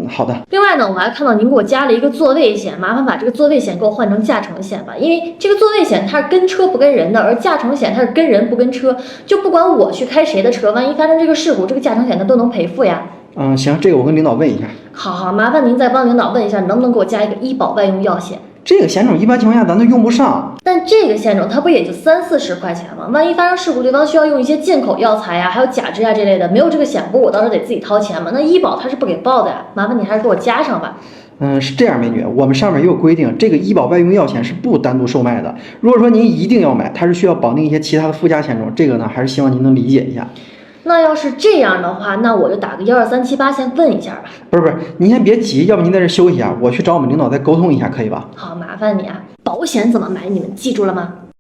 好的。另外呢，我还看到您给我加了一个座位险，麻烦把这个座位险给我换成驾乘险吧，因为这个座位险它是跟车不跟人的，而驾乘险它是跟人不跟车，就不管我去开谁的车，万一发生这个事故，这个驾乘险它都能赔付呀。行，这个我跟领导问一下。好，麻烦您再帮领导问一下，能不能给我加一个医保外用药险？这个险种一般情况下咱都用不上，但这个险种它不也就30-40块钱吗？万一发生事故，对方需要用一些进口药材呀，还有假肢呀这类的，没有这个险，不是我到时候得自己掏钱吗？那医保它是不给报的呀，麻烦你还是给我加上吧。是这样，美女，我们上面也有规定，这个医保外用药险是不单独售卖的。如果说您一定要买，它是需要绑定一些其他的附加险种，这个呢还是希望您能理解一下。那要是这样的话，那我就打个12378先问一下吧。不是，您先别急，要不您在这休息一下，我去找我们领导再沟通一下，可以吧？好，麻烦你啊。保险怎么买？你们记住了吗？